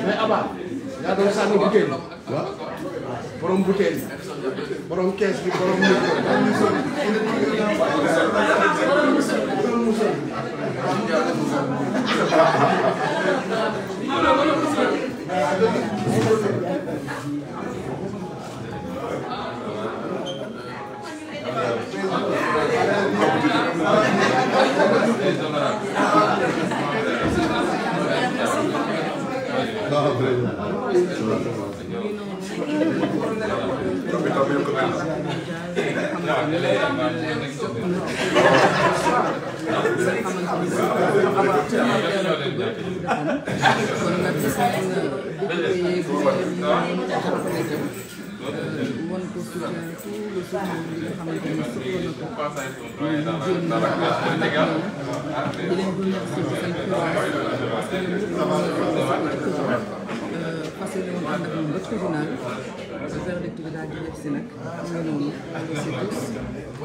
mais Aba yaa doon sànni butéel waaw borom butéel borom kees bi borom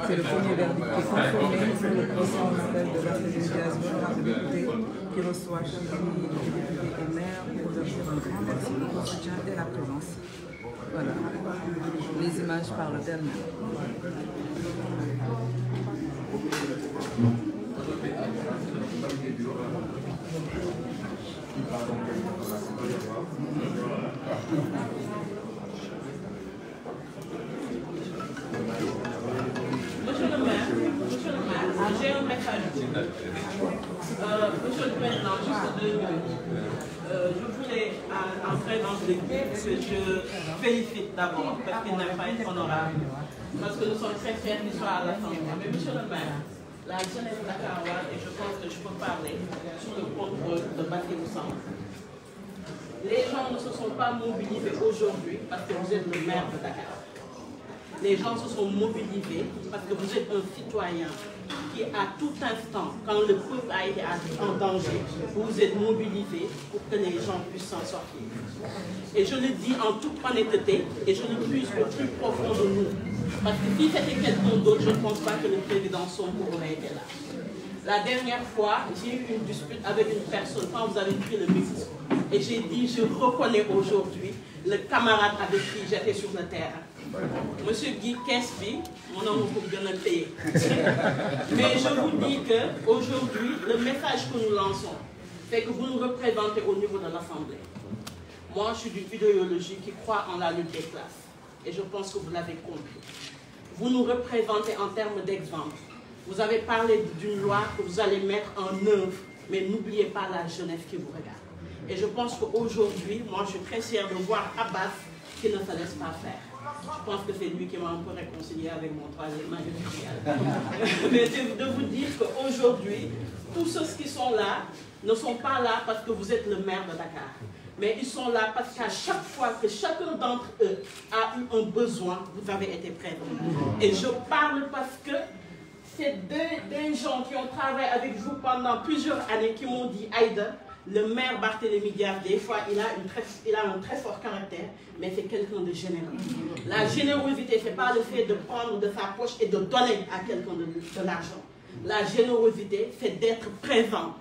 C'est le premier verdict qui est conformé sur le procès en appel de Barthélémy Diaz, honorable député, qui reçoit chaque année les députés et maires pour leur dire un grand merci pour le soutien et la présence. Voilà, les images parlent d'elles-mêmes. J'ai un message. Monsieur le Président, juste 2 minutes. Je voulais, en présence de l'équipe, que je félicite d'abord, parce qu'il n'a pas été honorable, parce que nous sommes très fiers qu'il soit à l'Assemblée. Mais monsieur le maire, la jeunesse dakaroise, et je pense que je peux parler sous le contrôle de Barthélémy Diaz. Les gens ne se sont pas mobilisés aujourd'hui parce que vous êtes le maire de Dakar. Les gens se sont mobilisés parce que vous êtes un citoyen qui, à tout instant, quand le peuple a été en danger, vous êtes mobilisé pour que les gens puissent s'en sortir. Et je le dis en toute honnêteté, et je le puise au plus profond de nous. Parce que si c'était quelqu'un d'autre, je ne pense pas que le président Sonko aurait été là. La dernière fois, j'ai eu une dispute avec une personne quand vous avez pris le micro. Et j'ai dit, je reconnais aujourd'hui le camarade avec qui j'étais sur le terrain. Monsieur Guy Kesby, mon nom pour bien le payer. Mais je vous dis qu'aujourd'hui, le message que nous lançons, c'est que vous nous représentez au niveau de l'Assemblée. Moi, je suis d'une idéologie qui croit en la lutte des classes. Et je pense que vous l'avez compris. Vous nous représentez en termes d'exemple. Vous avez parlé d'une loi que vous allez mettre en œuvre, mais n'oubliez pas la jeunesse qui vous regarde. Et je pense qu'aujourd'hui, moi, je suis très fière de voir Abbas qui ne se laisse pas faire. Je pense que c'est lui qui m'a un peu réconcilié avec mon troisième mandat. Mais de vous dire qu'aujourd'hui, tous ceux qui sont là ne sont pas là parce que vous êtes le maire de Dakar. Mais ils sont là parce qu'à chaque fois que chacun d'entre eux a eu un besoin, vous avez été présents. Et je parle parce que c'est des gens qui ont travaillé avec vous pendant plusieurs années qui m'ont dit, Aïda, le maire Barthélémy Diaz, des fois, il a un très fort caractère, mais c'est quelqu'un de généreux. La générosité, ce n'est pas le fait de prendre de sa poche et de donner à quelqu'un de l'argent. La générosité, c'est d'être présent,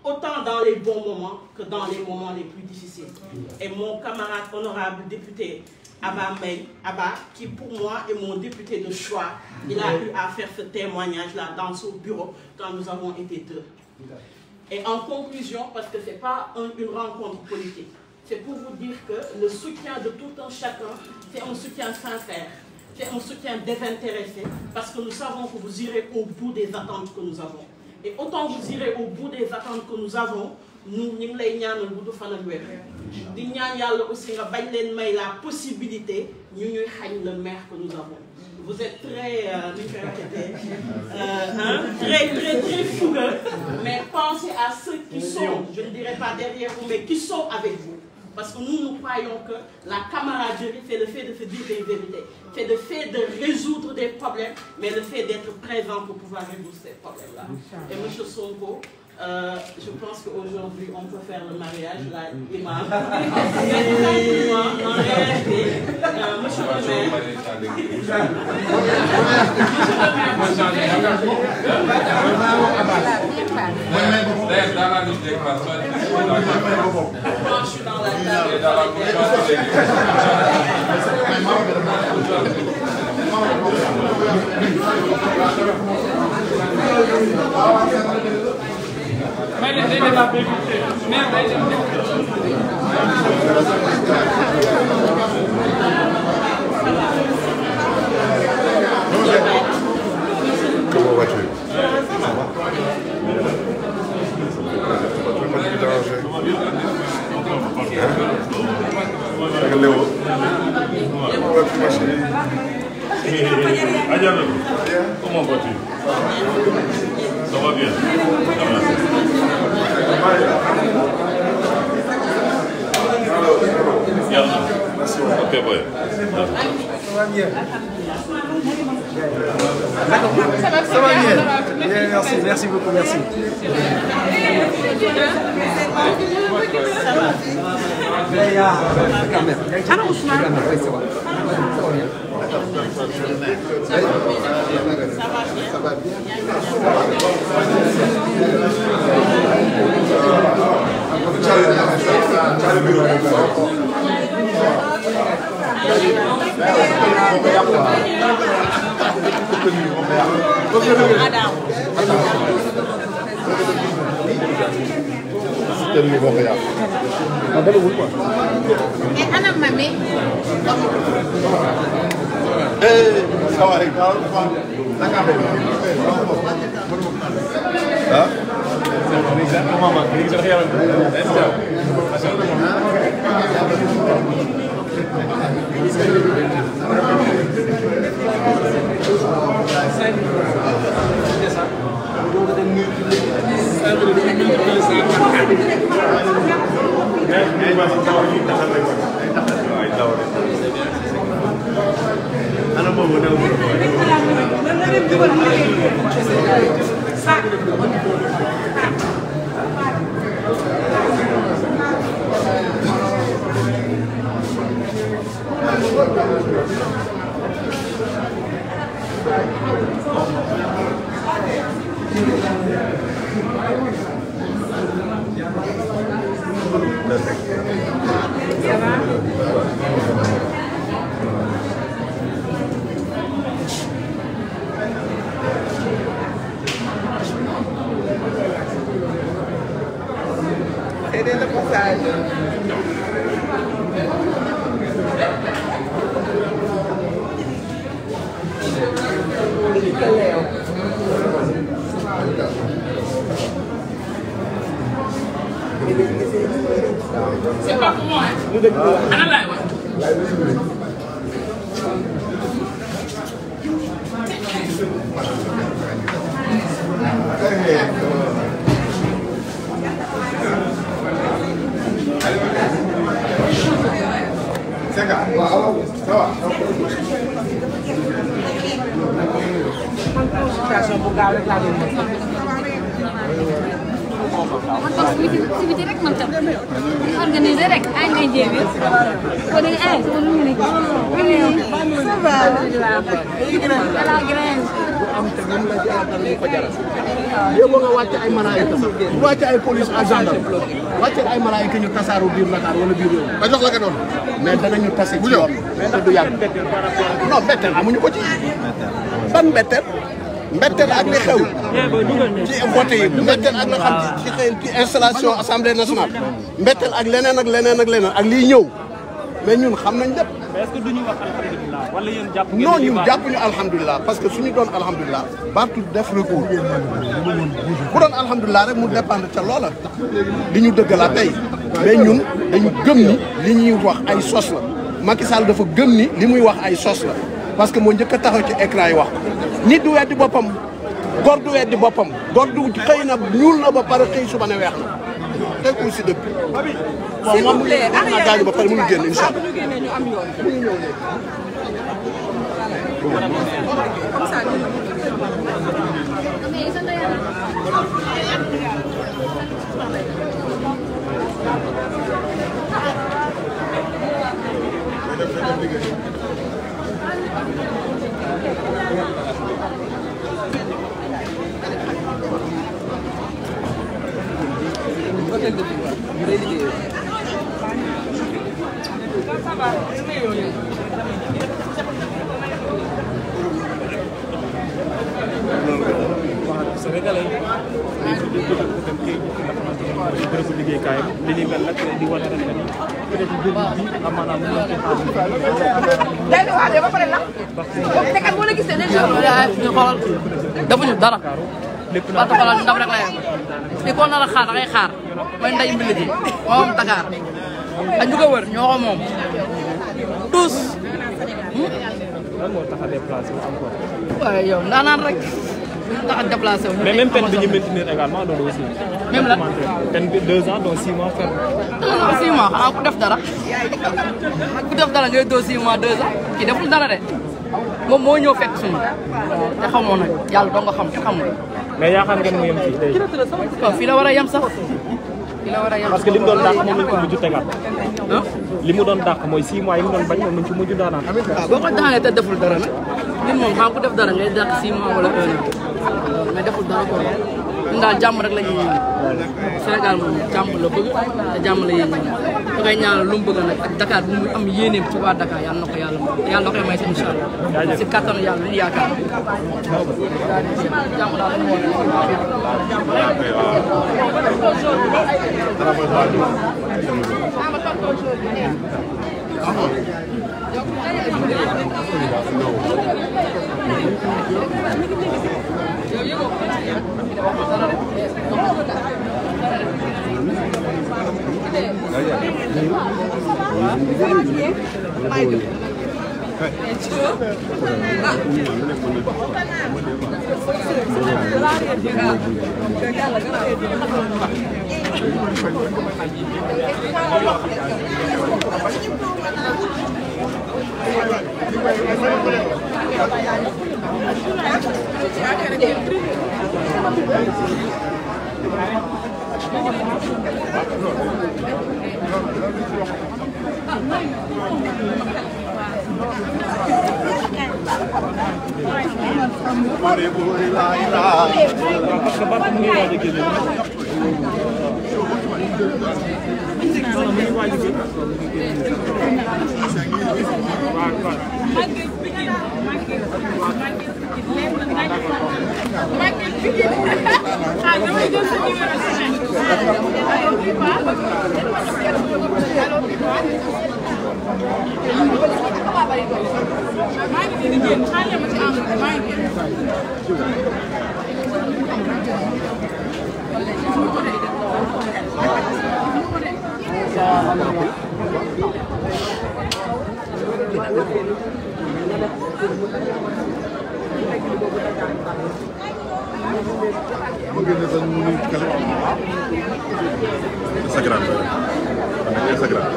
autant dans les bons moments que dans les moments les plus difficiles. Et mon camarade honorable député, Abba, qui pour moi est mon député de choix, il a eu à faire ce témoignage-là dans son bureau quand nous avons été deux. Et en conclusion, parce que ce n'est pas une rencontre politique, c'est pour vous dire que le soutien de tout un chacun, c'est un soutien sincère, c'est un soutien désintéressé, parce que nous savons que vous irez au bout des attentes que nous avons. Et autant vous irez au bout des attentes que nous avons, nous avons aussi la possibilité de le maire que nous avons. Vous êtes très fougueux, mais pensez à ceux qui sont, je ne dirais pas derrière vous, mais qui sont avec vous. Parce que nous croyons que la camaraderie, c'est le fait de se dire des vérités, c'est le fait de résoudre des problèmes, mais le fait d'être présent pour pouvoir résoudre ces problèmes-là. Et M. Sonko, je pense qu'aujourd'hui, on peut faire le mariage, là, imam. En réalité, monsieur le je suis dans la Comment vas-tu? Comment vas-tu? Ça va bien. Ok, ouais. Ça va bien. Ça va bien. Merci, merci beaucoup, merci. C'est le passage. C'est pas pour moi, hein. Anna là, man activité rek man tam organiser rek ay ngay jéem ko dañ ay sama lu ni ça va la grande am te moom la ci àndal ñu ko jaral yow nga wàcc ay malaayika wàcc ay police ak gendarme wàcc ay malaayika ñu tasaaru biir Dakar wala biir yow ba jox la ko noonu mais danañu tase ci yoon te du yàgg non mbetteel amuñu ko ci ban mbetteel mbetteel ak li xew ci vote yi mbetteel ak la xam ci xëy ci installation assemblée nationale mbetteel ak leneen ak leneen ak leneen ak liy ñëw mais ñun xam nañ lépp. mais est-ce que duñu wax alhamdulilah wala yéen jàpp ngeen non ñun jàppuñu alhamdulilah parce que suñu doon alhamdulilah Barth def recours bu doon alhamdulilah rek mu dépendre ca loola li ñu dëgg la tey mais ñun dañu gëm ni li ñuy wax ay sos la Macky Sall dafa gëm ni li muy wax ay sos la parce que moo njëkk a taxaw ci écran yi wax nit du weddi boppam góor du weddi boppam góor du xëy na ñuul na ba pare xëy suba ne weex na tey aussi depuis. s'il vous plaît naa gaañu ba pare mënu génn incha allah. ñu génnee ñu am yoon. comme ça Sénégalais yi bërëbu liggéeykaayam li ni mel nag di wane rek ni peut-être jël bi amaana mu ngi day di waale ba pare la te kat boo la gisee dañ ñu xoolal defuñu dara parce que xoolal ndam rek la yem li ko nar a xaar da ngay xaar mooy nday mbi liggéey moom Dakar ak ñu ko wër ñoo ko moom tous lan moo tax a déplacé wu encore. waaye yow ndaanaan rek tax a déplacé wu. mais même peine bi ñu maintenir également loolu aussi. même lan peine bi 2 ans dont 6 mois ferme. 6 mois xanaa ku def dara ku def dara ngay doo 6 mois 2 ans kii deful dara de moom moo ñëw fekk suñu te xamoo nag yàlla doo nga xam te xamul. mais yaakaar ngeen mu yem fii tey. waaw fii la war a yem sax fii la war a yem. parce que li mu doon dàq moom lañ ko mujj tegaat. li mu doon dàq mooy 6 mois yi mu doon bañ moom lañ ci mujj daanaan. waaw boo ko daanee te deful dara nag nit moom xam ku def dara ngay dàq 6 mois wala 1 an mais deful dara ko ñun daal jàmm rek la ñuy ñaan Sénégal moom jàmm la bëgg te jàmm la yéen ñaan da ngay ñaanal lu mu bëgg nag ak Dakar bu mu am yéeneem ci waa Dakar yàlla na ko yàlla may yàlla na koy may si incha allah si kattanu yàlla lu ñu yaakaar jàmm daal la ñu Instagram. Instagram.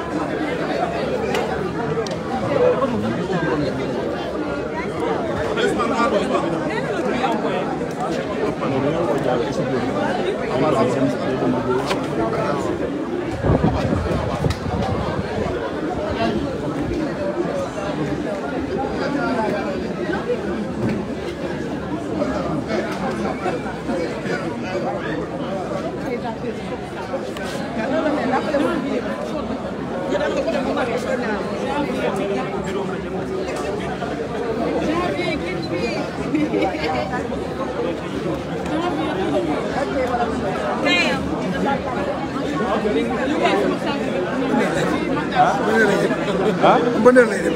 Bener lay dem.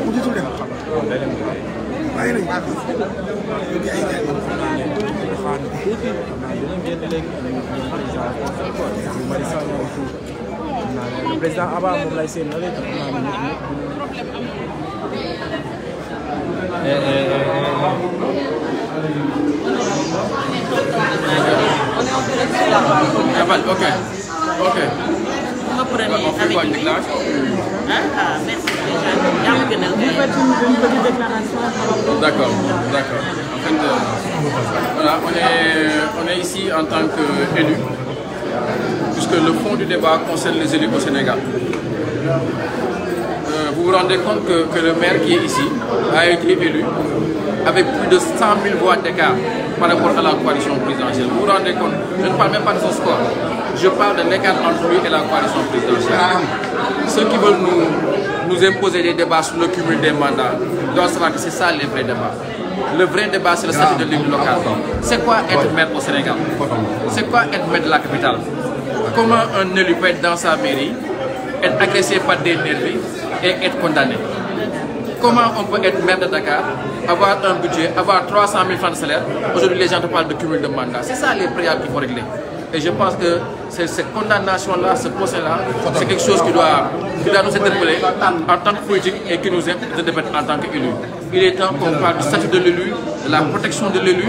Mu jiitu dem. Bàyyi nañ. Le président Abba moom lay seen Ok. On va avec lui. Merci. Vous faites une petite déclaration. D'accord. En fait, voilà, on est ici en tant qu'élus, puisque le fond du débat concerne les élus au Sénégal. Vous vous rendez compte que le maire qui est ici a été élu avec plus de 100 000 voix d'écart par rapport à la coalition présidentielle. Vous vous rendez compte? Je ne parle même pas de son score. Je parle de l'écart entre lui et la coalition présidentielle. Ceux qui veulent nous imposer des débats sur le cumul des mandats doivent savoir que c'est ça les vrais débats. Le vrai débat, c'est le statut de l'élu local. C'est quoi être maire au Sénégal? C'est quoi être maire de la capitale? Comment un élu peut être dans sa mairie, être agressé par des nervis et être condamné? Comment on peut être maire de Dakar, avoir un budget, avoir 300 000 francs de salaire? Aujourd'hui, les gens te parlent de cumul de mandats. C'est ça les préalables qu'il faut régler. Et je pense que cette condamnation-là, ce procès-là, c'est quelque chose qui doit nous interpeller en tant que politique et qui nous interpelle en tant qu'élu. Il est temps qu'on parle du statut de l'élu, de la protection de l'élu,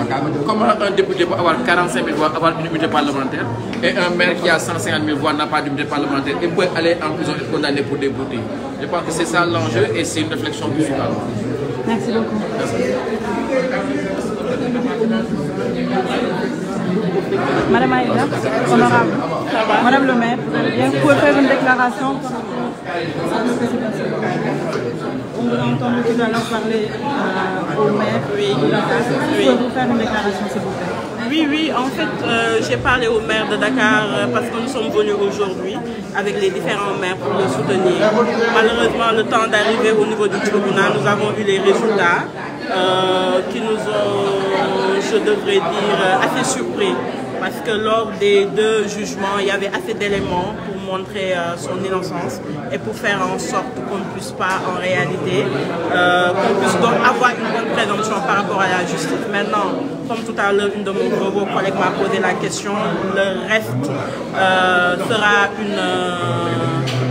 comment un député peut avoir 45 000 voix, avoir une immunité parlementaire, et un maire qui a 150 000 voix n'a pas d'immunité parlementaire et peut aller en prison et être condamné pour des broutilles. Je pense que c'est ça l'enjeu et c'est une réflexion qui se passe. Merci beaucoup. Madame Aïda, honorable. Madame le maire, vous pouvez faire une déclaration par rapport à ce qui s'est passé. On vous a entendu tout à l'heure parler au maire. Oui. Pouvez-vous faire une déclaration, s'il vous plaît? Oui, en fait, j'ai parlé au maire de Dakar parce que nous sommes venus aujourd'hui avec les différents maires pour le soutenir. Malheureusement, le temps d'arriver au niveau du tribunal, nous avons eu les résultats qui nous ont, je devrais dire, assez surpris. Parce que lors des 2 jugements, il y avait assez d'éléments pour montrer son innocence et pour faire en sorte qu'on ne puisse pas, en réalité, qu'on puisse donc avoir une bonne présomption par rapport à la justice. Maintenant, comme tout à l'heure, une de vos collègues m'a posé la question, le reste sera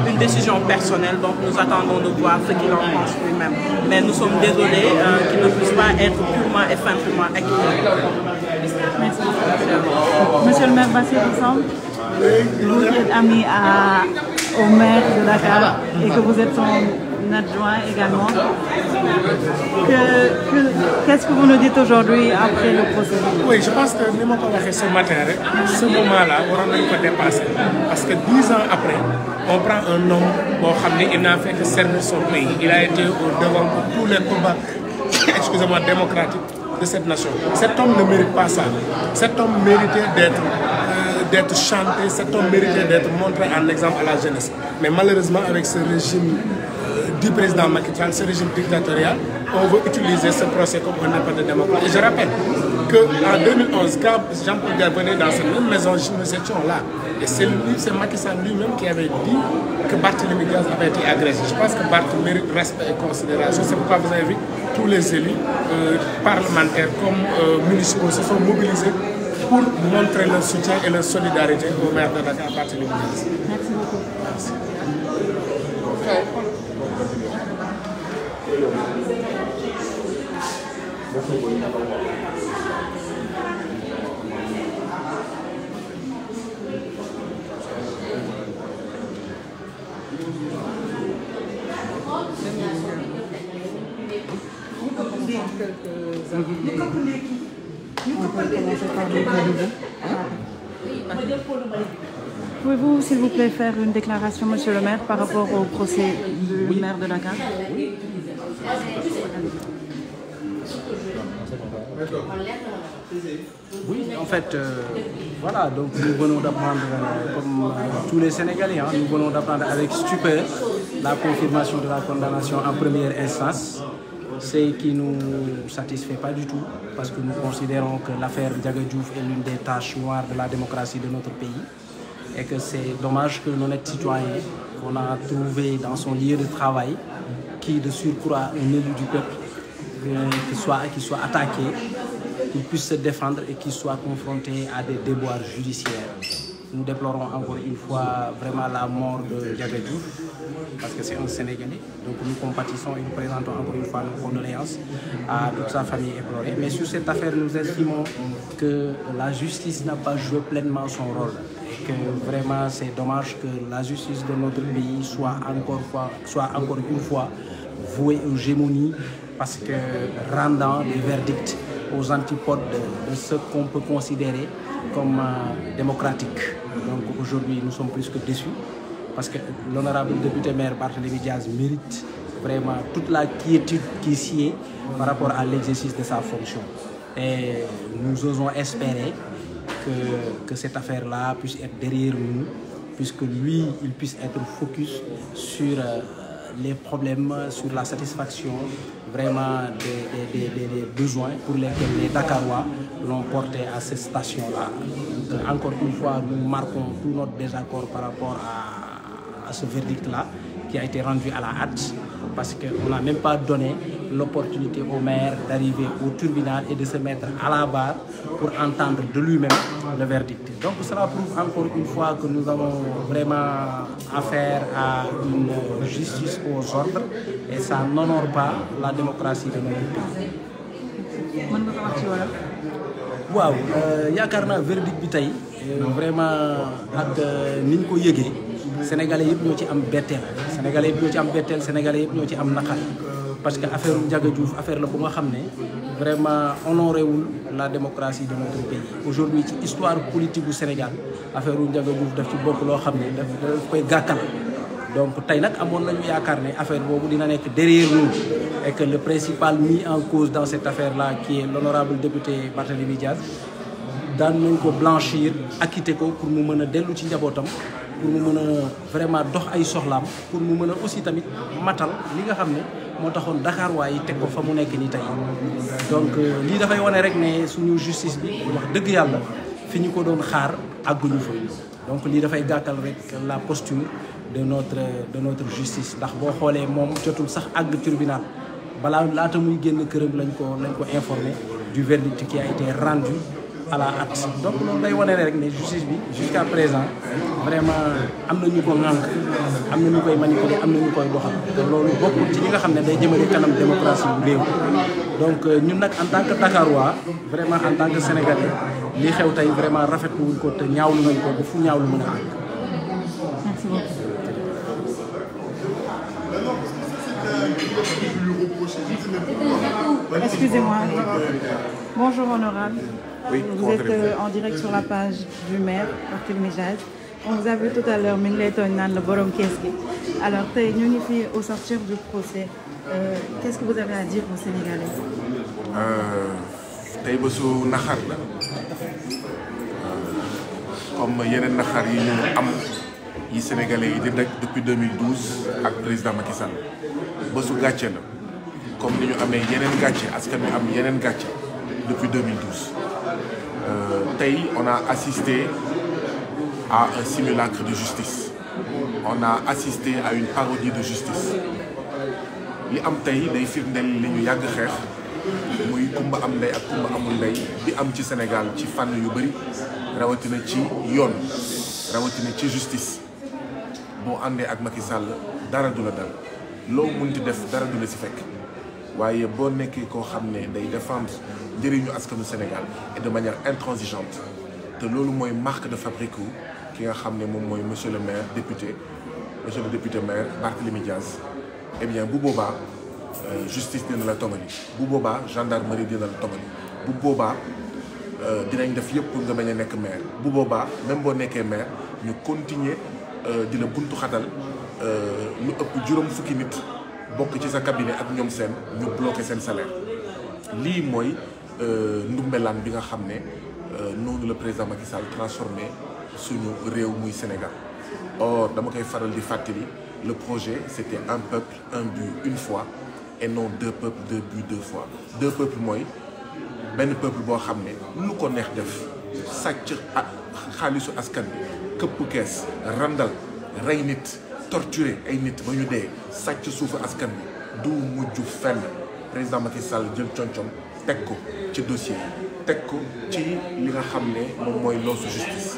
une décision personnelle, donc nous attendons de voir ce qu'il en pense lui-même. Mais nous sommes désolés qu'il ne puisse pas être purement et simplement acquitté. Merci. Monsieur le maire Bassirou Samb, vous êtes ami au maire de Dakar et que vous êtes son adjoint également. Qu'est-ce que vous nous dites aujourd'hui après le procès? Oui, je pense que nous avons fait ce matin, ce moment-là, on a pas dépassé. Parce que 10 ans après, on prend un homme, il n'a fait que servir son pays. Il a été au devant de tous les combats excusez-moi, démocratiques de cette nation. Cet homme ne mérite pas ça. Cet homme méritait d'être chanté, cet homme méritait d'être montré en exemple à la jeunesse. Mais malheureusement, avec ce régime du président Macky Sall, ce régime dictatorial, on veut utiliser ce procès comme un appel de démocratie. Et je rappelle qu'en 2011, quand Jean-Paul Dias venait dans cette même maison, nous étions là. Et c'est Macky Sall lui-même qui avait dit que Barthélémy Diaz avait été agressé. Je pense que Barth mérite respect et considération. C'est pourquoi vous avez vu tous les élus parlementaires comme municipaux se sont mobilisés pour montrer leur soutien et leur solidarité au maire de Dakar, Barthélémy Diaz. Merci beaucoup. Merci. Pouvez-vous, s'il vous plaît, faire une déclaration, monsieur le maire, par rapport au procès du maire de Dakar? Oui, en fait, voilà, donc nous venons d'apprendre, comme tous les Sénégalais, nous venons d'apprendre avec stupeur la confirmation de la condamnation en première instance, ce qui ne nous satisfait pas du tout, parce que nous considérons que l'affaire Ndiaga Diouf est l'une des taches noires de la démocratie de notre pays, et que c'est dommage que l'honnête citoyen qu'on a trouvé dans son lieu de travail, qui de surcroît un élu du peuple, qui soit attaqué, qu'il puisse se défendre et qu'il soit confronté à des déboires judiciaires. Nous déplorons encore une fois vraiment la mort de Ndiaga Diouf, parce que c'est un Sénégalais. Donc nous compatissons et nous présentons encore une fois nos condoléances à toute sa famille éplorée. Mais sur cette affaire, nous estimons que la justice n'a pas joué pleinement son rôle. Et que vraiment c'est dommage que la justice de notre pays soit encore une fois vouée aux gémonies, parce que rendant des verdicts aux antipodes de ce qu'on peut considérer comme démocratique. Donc aujourd'hui, nous sommes plus que déçus parce que l'honorable député maire Barthélémy Diaz mérite vraiment toute la quiétude qui s'y est par rapport à l'exercice de sa fonction. Et nous osons espérer que cette affaire-là puisse être derrière nous, puisque lui, il puisse être focus sur les problèmes, sur la satisfaction vraiment des besoins pour lesquels les Dakarois l'ont porté à cette station-là. Encore une fois, nous marquons tout notre désaccord par rapport à ce verdict-là qui a été rendu à la hâte, parce qu'on n'a même pas donné l'opportunité au maire d'arriver au tribunal et de se mettre à la barre pour entendre de lui-même le verdict. Donc cela prouve encore une fois que nous avons vraiment affaire à une justice aux ordres et ça n'honore pas la démocratie de notre pays. Waaw yaakaar naa verdict bi tey vraiment ak ni ñu ko yëgee sénégalais yëpp ñoo ci am betteel sénégalais yëpp ñoo ci am naqar parce que affaire Ndiaga Diouf affaire la bu nga xam ne vraiment honoré wul la démocratie de notre pays. Aujourd'hui ci histoire politique du Sénégal affaire Ndiaga Diouf daf ci bokk loo xam ne daf koy gàkkal. Donc tey nag amoon nañu yaakaar ne affaire boobu dina nekk derrière nous et que le principal mis en cause dans cette affaire-là qui est l'honorable député Barthélémy Diaz daan nañ ko blanchir acquitter ko pour mu mën a dellu ci njabootam, pour mu mën a vraiment dox ay soxlaam, pour mu mën a aussi tamit matal li nga xam ne moo taxoon Dakar waaye teg ko fa mu nekk nii tey. Donc lii dafay wane rek ne suñu justice bi wax dëgg yàlla fi ñu ko doon xaar àgguñu fa. Donc lii dafay gàkkal rek la posture de notre justice ndax boo xoolee moom jotul sax àgg tribunal balaa laata muy génn këram lañ ko informé du verdict qui a été rendu à la hâte. Donc loolu day wane rek ne justice bi jusqu'à présent vraiment am na ñu ko ŋànk, am na ñu koy manipuler, am na ñu koy doxal te loolu bokkul ci ñi nga xam ne day jëmale kanam démocratie bu réew. Donc ñun nag en tant que Dakarois vraiment en tant que Sénégalais li xew tey vraiment rafetlu wuñ ko te ñaawlu nañ ko ba fu ñaawlu mën a àgg. Merci beaucoup. Excusez-moi. Bonjour honorable. Oui, vous êtes en direct sur la page du maire Barthélémy Diaz. On vous a vu tout à l'heure mi ngi lay tooñ naan la borom kees gi. Alors tey ñu ngi fi au sortir du procès. Qu'est-ce que vous avez à dire aux Sénégalais? tey bésu naxar la comme yeneen naxar yi ñu am yi Sénégalais yi di daj depuis 2012 ak président Macky Sall bésu gàcce la comme ni ñu amee yeneen gàcce askan wi am yeneen gàcce depuis 2012. Tey on a assisté à un simulacre de justice. On a assisté à une parodie de justice. li am tey day firndeel li ñu yàgg xeex muy kumba am ndey ak kumba amul ndey bi am ci Sénégal ci fànn yu bëri rawatina ci yoon rawatina ci justice. boo àndee ak Macky Sall dara du la dal loo munti def dara du la si fekk waaye boo nekkee koo xam ne day défendre njëriñu askanu Sénégal et de manière intransigeante te loolu mooy marque de fabrique ki nga xam ne moom mooy monsieur le député maire Barthélémy Diaz. Eh bien bu boobaa justice dina la tongali bu boobaa gendarmerie dina la tongali bu boobaa dinañ def yëpp pour nga bañ a nekk maire bu boobaa même boo nekkee maire ñu continuer di la buntu xatal lu ëpp juróom fukki nit bokk ci sa cabinet ak ñoom seen ñu bloqué seen salaire. lii mooy ndumbelaan bi nga xam ne noonu le président Macky Sall transformé suñu réew muy Sénégal. Or dama koy faral di fàttali. Le projet, c'était un peuple, un but, une fois, et non deux peuples, deux buts, deux fois. Deux peuples mooy benn peuple boo xam ne lu ko neex def sàcc xaalisu askan bi këpp kees randal rey nit torturer ay nit ba ñu dee sàcc suufu askan bi du mujj fenn. Président Macky Sall jël concom teg ko ci dossier teg ko ci li nga xam ne moom mooy loosu justice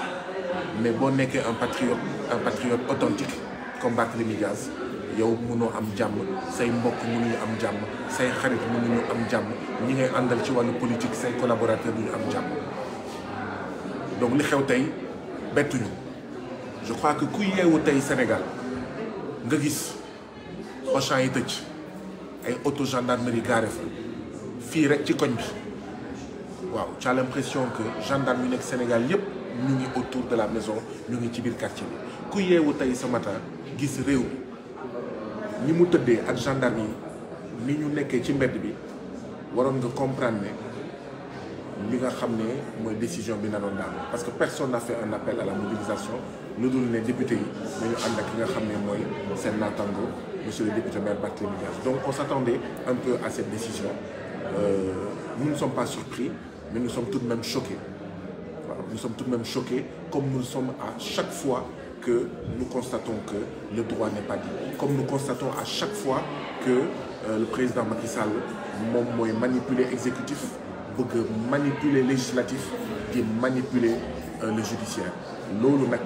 mais boo nekkee un patriote authentique comme Barthélémy Dias yow mënoo am jàmm say mbokk mënuñu am jàmm say xarit mënuñu am jàmm ñi ngay àndal ci wàllu politique say collaborateurs duñu am jàmm donc li xew tey bettuñu je crois que ku yeewu tey Sénégal nga gis Auchan yi tëj ay auto gendarmerie garé fa fii rek ci koñ bi waaw tu as l'impression que gendarme yu nekk Sénégal yépp ñu ngi autour de la maison ñu ngi ci biir quartier bi ku yeewu tey ce matin gis réew mi ni mu tëddee ak gendarme yi ni ñu nekkee ci mbedd bi waroon nga comprendre ne li nga xam ne mooy décision bi na doon daal parce que personne n'a fait un appel à la mobilisation lu dul ne député yi nañu ànd ak ki nga xam ne mooy seen naataango monsieur le député maire Barthélémy Dias. Donc on s'attendait un peu à cette décision. Nous ne sommes pas surpris, mais nous sommes tout de même choqués. Voilà, nous sommes tout de même choqués, comme nous le sommes à chaque fois que nous constatons que le droit n'est pas dit. Comme nous constatons à chaque fois que le président Macky Sall mooy manipuler exécutif, bëgg manipuler législatif, di manipuler le judiciaire. Loolu nag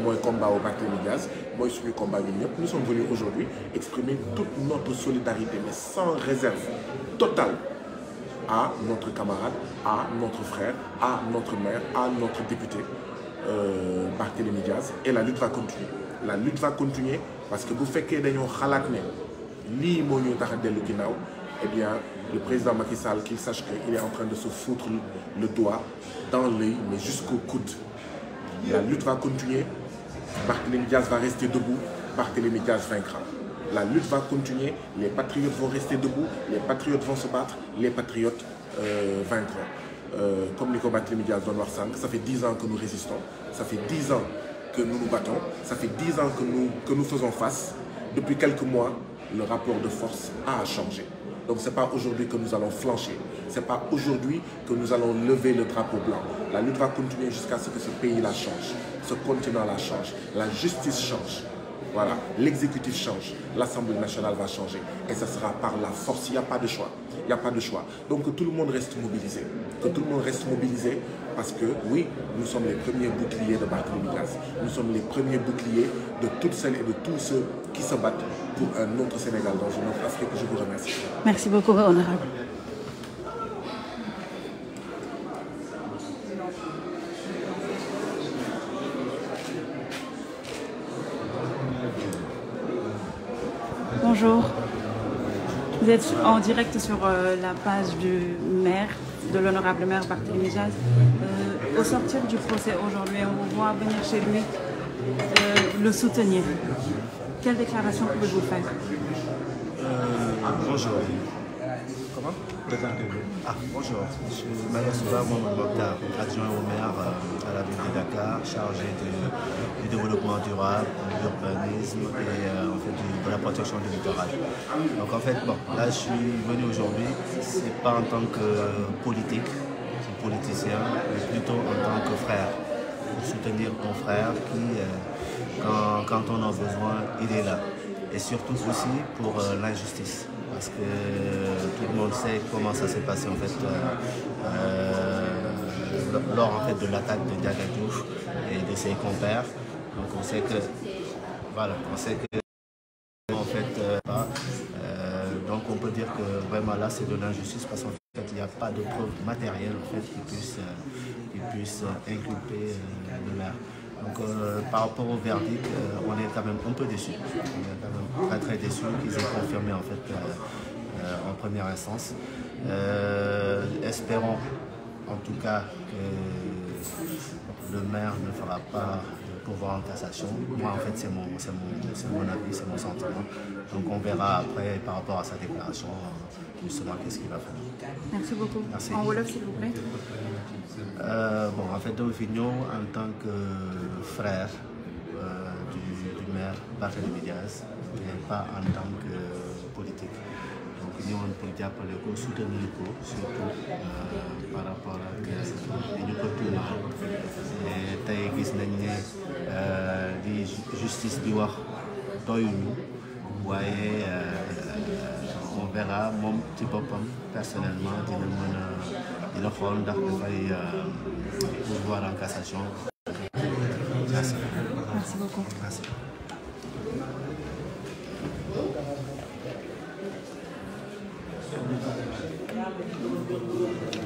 mooy combat au Barthélémy Dias, mooy suñu combat ñun ñëpp. Nous sommes venus aujourd'hui exprimer toute notre solidarité, mais sans réserve totale, à notre camarade, à notre frère, à notre maire, à notre député Barthélémy Dias. Et la lutte va continuer. La lutte va continuer parce que bu fekkee dañoo xalaat ne lii moo ñu tax a dellu ginnaaw, eh bien le président Macky Sall qu'il sache qu'il est en train de se foutre le doigt dans l'œil, mais jusqu'au coude. La lutte va continuer. Barthélémy Dias va rester debout. Barthélémy Dias vaincra. La lutte va continuer. Les patriotes vont rester debout. Les patriotes vont se battre. Les patriotes vaincront. Comme Nico Barthélémy Dias doon wax sànq, ça fait 10 ans que nous résistons. Ça fait 10 ans que nous nous battons. Ça fait 10 ans que nous faisons face. Depuis quelques mois, le rapport de force a changé. Donc c'est pas aujourd'hui que nous allons flancher. C'est pas aujourd'hui que nous allons lever le drapeau blanc. La lutte va continuer jusqu'à ce que ce pays-là change. Ce continent-là change. La justice change. Voilà. L'exécutif change. L'Assemblée nationale va changer. Et ça sera par la force. Il n'y a pas de choix. Il n'y a pas de choix. Donc que tout le monde reste mobilisé. Que tout le monde reste mobilisé parce que, oui, nous sommes les premiers boucliers de Barthélémy Dias. Nous sommes les premiers boucliers de toutes celles et de tous ceux qui se battent pour un autre Sénégal dans une autre Afrique. Je vous remercie. Merci beaucoup, honorable. Bonjour. Vous êtes en direct sur la page du maire, de l'honorable maire Barthélémy Dias. Au sortir du procès aujourd'hui, on vous voit venir chez lui le soutenir. Quelle déclaration pouvez-vous faire? Bonjour. Comment? Présentez-vous. Bonjour. Je suis Malasouba Mokhtar, adjoint au maire à la ville de Dakar, chargé du développement durable, de l'urbanisme et en fait, de la protection du littoral. Donc en fait, bon, là je suis venu aujourd'hui, c'est pas en tant que politique, politicien, mais plutôt en tant que frère, pour soutenir mon frère qui, quand on a besoin, il est là. Et surtout aussi pour l'injustice, parce que tout le monde sait comment ça s'est passé en fait lors en fait de l'attaque de Ndiaga Diouf et de ses compères. Donc on sait que voilà, on sait que en fait donc on peut dire que vraiment là c'est de l'injustice parce qu'en fait il n'y a pas de preuve matérielle en fait qui puisse inculper le maire. Donc par rapport au verdict, on est quand même un peu déçus. On est quand même très déçus qu'ils aient confirmé en fait en première instance. Espérons en tout cas que le maire ne fera pas de pourvoi en cassation. Moi en fait c'est mon avis, c'est mon sentiment. Donc on verra après par rapport à sa déclaration justement qu'est-ce qu'il va faire. Merci beaucoup. Merci. En wolof s'il vous plaît. Bon, en fait, dama fi ñëw en tant que frère du maire Barthélémy Dias, mais pas en tant que politique. Donc ñëwoon pour jàppale ko soutenir ko surtout par rapport ak li ñu ko tuumal et tey gis nañ ne li justice bi wax doyuñu waaye on verra moom ci boppam personnellement dina xool ndax dafay pourvoir en cassation mesure.